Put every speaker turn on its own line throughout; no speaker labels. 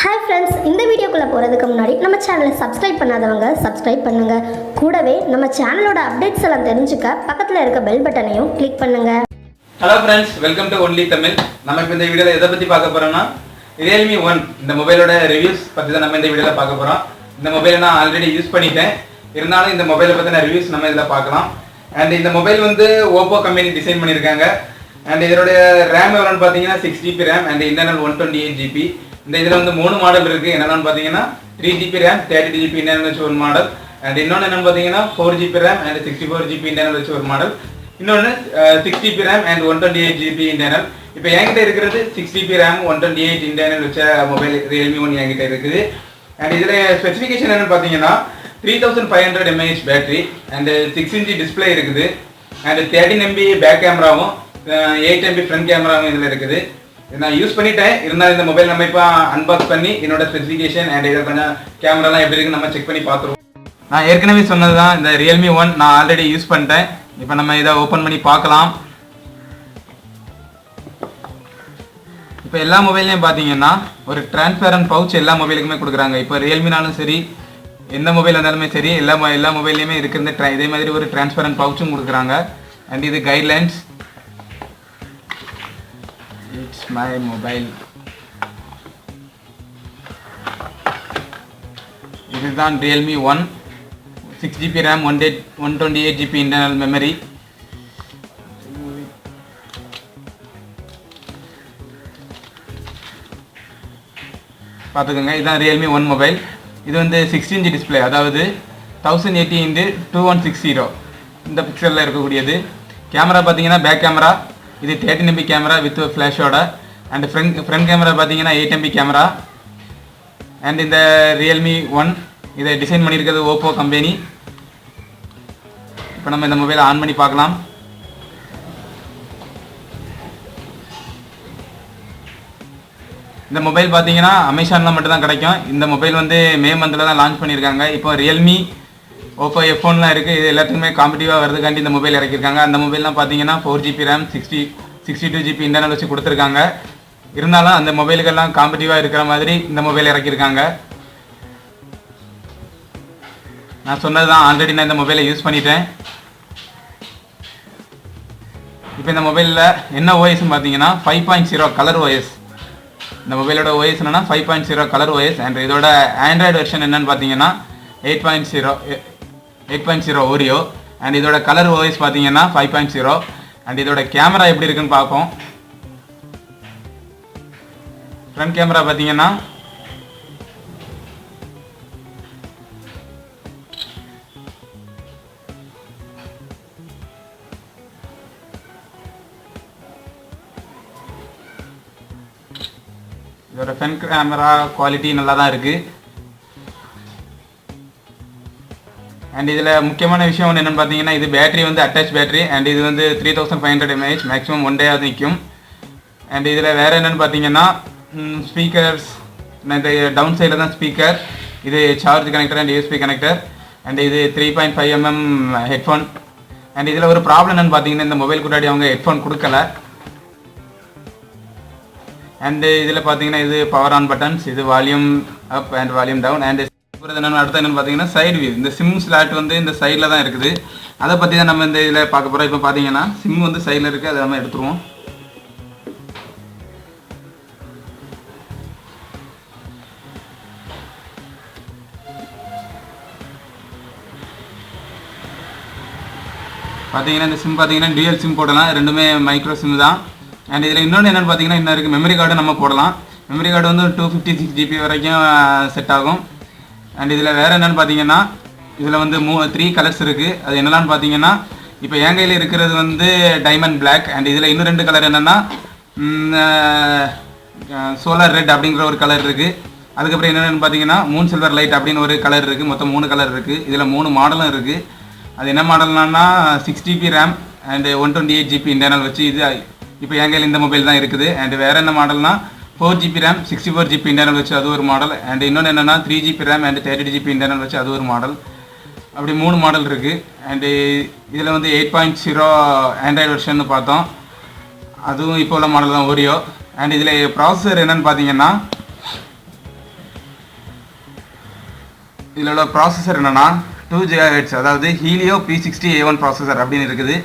Hi friends, இந்த வீடியோக்குள்ளே போகிறதுக்கு முன்னாடி நம்ம சேனலை சப்ஸ்கிரைப் பண்ணாதவங்க சப்ஸ்கிரைப் பண்ணுங்கள். கூடவே நம்ம சேனலோட அப்டேட்ஸ் எல்லாம் தெரிஞ்சுக்க பக்கத்தில் இருக்க பெல் பட்டனையும் கிளிக் பண்ணுங்கள்.
Hello friends, welcome to only Tamil. நம்ம இப்போ இந்த வீடியோவில் எதை பற்றி பார்க்க போகிறோம்னா RealMe 1 இந்த மொபைலோட ரிவ்யூஸ் பற்றி தான் நம்ம இந்த வீடியோவில் பார்க்க போகிறோம். இந்த மொபைலை நான் ஆல்ரெடி யூஸ் பண்ணிட்டேன், இருந்தாலும் இந்த மொபைலை பற்றின ரிவ்யூஸ் நம்ம இதில் பார்க்கலாம். அண்ட் இந்த மொபைல் வந்து ஓப்போ கம்பெனி டிசைன் பண்ணியிருக்காங்க. அண்ட் இதோட ரேம் எவ்வளோன்னு பார்த்தீங்கன்னா 6GB RAM and internal 128GB. இந்த இதில் வந்து 3 மாடல் இருக்குது. என்னென்னு பார்த்தீங்கன்னா 3GB ரேம் 32GB இன்டர்னல் வச்சு ஒரு மாடல். அண்ட் இன்னொன்று என்னென்னு பார்த்தீங்கன்னா 4GB RAM and 64GB internal வச்சு ஒரு மாடல். இன்னொன்று 6GB RAM and 128GB internal. இப்போ என்கிட்ட இருக்கிறது 6GB ரேம் 128 இன்டர்னல் வச்ச மொபைல் RealMe 1 என்கிட்ட இருக்குது. அண்ட் இதில் ஸ்பெசிஃபிகேஷன் என்னென்னு பார்த்தீங்கன்னா 3500 mAh பேட்டரி அண்ட் 6" டிஸ்பிளே இருக்குது. அண்ட் 13MB பேக் கேமராவும் 8MB ஃப்ரண்ட் கேமராவும் இதில் இருக்குது. நான் யூஸ் பண்ணிட்டேன், இருந்தாலும் இந்த மொபைல் நம்ம இப்போ அன்பாக்ஸ் பண்ணி என்னோட ஸ்பெசிஃபிகேஷன் அண்ட் இதை கொஞ்சம் கேமராலாம் எப்படி இருக்குன்னு நம்ம செக் பண்ணி பார்த்துருவோம். நான் ஏற்கனவே சொன்னது தான், இந்த RealMe 1 நான் ஆல்ரெடி யூஸ் பண்ணிட்டேன். இப்போ நம்ம இதை ஓப்பன் பண்ணி பார்க்கலாம். இப்போ எல்லா மொபைல்லையும் பார்த்தீங்கன்னா ஒரு டிரான்ஸ்பேரண்ட் பவுச் எல்லா மொபைலுக்குமே கொடுக்குறாங்க. இப்போ RealMeனாலும் சரி, எந்த மொபைல் இருந்தாலுமே சரி, எல்லா மொபைல்லையுமே இருக்கிற இதே மாதிரி ஒரு டிரான்ஸ்பேரண்ட் பவுச்சும் கொடுக்குறாங்க. அண்ட் இது கைட்லைன்ஸ். It's my mobile. இதுதான் RealMe 1 6GB RAM 128GB internal memory. பார்த்துக்கோங்க, இதுதான் RealMe 1 மொபைல். இது வந்து 16" டிஸ்பிளே, அதாவது 1080x2160 இந்த பிக்சலில் இருக்கக்கூடியது. கேமரா பார்த்தீங்கன்னா பேக் கேமரா இது 13MB கேமரா வித் ஃப்ளாஷோட. அண்ட் ஃப்ரண்ட் கேமரா பார்த்தீங்கன்னா 8MB கேமரா. அண்ட் இந்த RealMe 1 இதை டிசைன் பண்ணியிருக்கிறது ஓப்போ கம்பெனி. இப்போ நம்ம இந்த மொபைலை ஆன் பண்ணி பார்க்கலாம். இந்த மொபைல் பார்த்தீங்கன்னா அமேசானில் மட்டும்தான் கிடைக்கும். இந்த மொபைல் வந்து மே மந்தில் தான் லான்ச் பண்ணியிருக்காங்க. இப்போ RealMe ஓப்போ F1லாம் இருக்குது, இது எல்லாத்துக்குமே காம்படிட்டிவாக வரதுக்காண்டி இந்த மொபைல் இறக்கியிருக்காங்க. அந்த மொபைல்லாம் பார்த்தீங்கன்னா 4GB ரேம் 62GB இன்டர்னல் வச்சு கொடுத்துருக்காங்க. இருந்தாலும் அந்த மொபைலுக்கெல்லாம் காம்படிட்டிவாக இருக்கிற மாதிரி இந்த மொபைல் இறக்கியிருக்காங்க. நான் சொன்னது தான், ஆல்ரெடி நான் இந்த மொபைலை யூஸ் பண்ணிட்டேன். இப்போ இந்த மொபைலில் என்ன ஓஎஸ்ன்னு பார்த்தீங்கன்னா 5.0 கலர் ஓஎஸ். இந்த மொபைலோட ஓஎஸ் என்னன்னா 5.0 கலர் ஓஎஸ். அண்ட் இதோட ஆண்ட்ராய்டு வெர்ஷன் என்னன்னு பார்த்தீங்கன்னா 8.0 ஓரியோ. அண்ட் இதோட கலர் ஓஎஸ் பார்த்தீங்கன்னா 5.0. அண்ட் இதோட கேமரா எப்படி இருக்குன்னு பார்ப்போம். ஃப்ரண்ட் கேமரா பார்த்தீங்கன்னா இதோட ஃப்ரண்ட் கேமரா குவாலிட்டி நல்லா தான் இருக்குது. அண்ட் இதில் முக்கியமான விஷயம் ஒன்று என்னென்னு பார்த்தீங்கன்னா, இது பேட்டரி வந்து அட்டாச் பேட்டரி. அண்ட் இது வந்து 3500 mAh மேக்ஸிமம் 1 டேயாவது நிற்கும். அண்ட் இதில் வேறு என்னென்னு பார்த்தீங்கன்னா ஸ்பீக்கர்ஸ், இந்த டவுன் சைடில் தான் ஸ்பீக்கர். இது charge connector and USB connector. And இது 3.5mm ஹெட்ஃபோன். அண்ட் இதில் ஒரு ப்ராப்ளம் என்னென்னு பார்த்தீங்கன்னா, இந்த மொபைல் கூடாடி அவங்க ஹெட்ஃபோன் கொடுக்கல. அண்ட் இதில் பார்த்தீங்கன்னா இது பவர் ஆன் பட்டன்ஸ், இது volume up and volume down. And அடுத்து என்னென்னு பார்த்தீங்கன்னா சைடு வியூ. இந்த சிம் ஸ்லாட் வந்து இந்த சைடில் தான் இருக்குது. அதை பற்றி தான் நம்ம இந்த இதில் பார்க்க போகிறோம். இப்போ பார்த்தீங்கன்னா சிம் வந்து சைடில் இருக்குது, அதை நம்ம எடுத்துருவோம். பார்த்தீங்கன்னா இந்த சிம் பார்த்தீங்கன்னா டியூயல் சிம் போடலாம், ரெண்டுமே மைக்ரோ சிம் தான். அண்ட் இதில் இன்னொன்று என்னென்னு பார்த்தீங்கன்னா இன்னும் இருக்குது மெமரி கார்டு நம்ம போடலாம். மெமரி கார்டு வந்து 256GB வரைக்கும் செட் ஆகும். அண்ட் இதில் வேறு என்னென்னு பார்த்தீங்கன்னா இதில் வந்து 3 கலர்ஸ் இருக்குது. அது என்னென்னு பார்த்தீங்கன்னா இப்போ என் கையில் இருக்கிறது வந்து டைமண்ட் பிளாக். அண்ட் இதில் இன்னும் 2 கலர் என்னென்னா சோலார் ரெட் அப்படிங்கிற ஒரு கலர் இருக்குது. அதுக்கப்புறம் என்னென்னு பார்த்தீங்கன்னா மூன் சில்வர் லைட் அப்படின்னு ஒரு கலர் இருக்குது. மொத்தம் 3 கலர் இருக்குது. இதில் 3 மாடலும் இருக்குது. அது என்ன மாடல்னா 6GB RAM and 128GB internal வச்சு இது இப்போ என் கையில் இந்த மொபைல் தான் இருக்குது. அண்ட் வேறு என்ன மாடல்னா 4GB ரேம் 64GB இன்டர்னல் வச்சு அது ஒரு மாடல். அண்ட் இன்னொன்று என்னென்னா 3GB RAM and 32GB internal வச்சு அது ஒரு மாடல். அப்படி 3 மாடல் இருக்குது. அண்டு இதில் வந்து 8.0 ஆண்ட்ராய்டு வெர்ஷன் பார்த்தோம், அதுவும் இப்போ உள்ள மாடல் தான் ஓரியோ. அண்ட் இதில் ப்ராசஸர் என்னென்னு பார்த்தீங்கன்னா இதில் உள்ள ப்ராசஸர் என்னென்னா 2GHz, அதாவது ஹீலியோ P60A1 ப்ராசஸர் அப்படின்னு இருக்குது.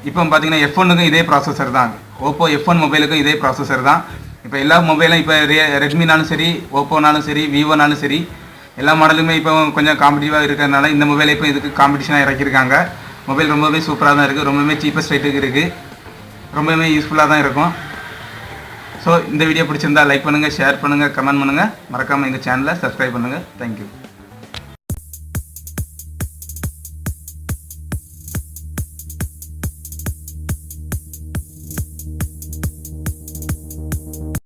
இப்போ பார்த்தீங்கன்னா F1க்கும் இதே ப்ராசஸர் தான், ஓப்போ F1 மொபைலுக்கும் இதே ப்ராசஸர் தான். இப்போ எல்லா மொபைலும் இப்போ ரெட்மினாலும் சரி, ஓப்போனாலும் சரி, விவோனாலும் சரி, எல்லா மாடலுமே இப்போ கொஞ்சம் காம்படிட்டிவாக இருக்கிறதுனால இந்த மொபைலை இப்போ இதுக்கு காம்படிஷனாக இறக்கியிருக்காங்க. மொபைல் ரொம்பவே சூப்பராக தான் இருக்குது, ரொம்பவே சீப்பஸ்ட் ரேட்டுக்கு இருக்குது, ரொம்பவே யூஸ்ஃபுல்லாக தான் இருக்கும். ஸோ இந்த வீடியோ பிடிச்சிருந்தா லைக் பண்ணுங்கள், ஷேர் பண்ணுங்கள், கமெண்ட் பண்ணுங்கள், மறக்காமல் எங்கள் சேனலை சப்ஸ்கிரைப் பண்ணுங்கள். தேங்க்யூ.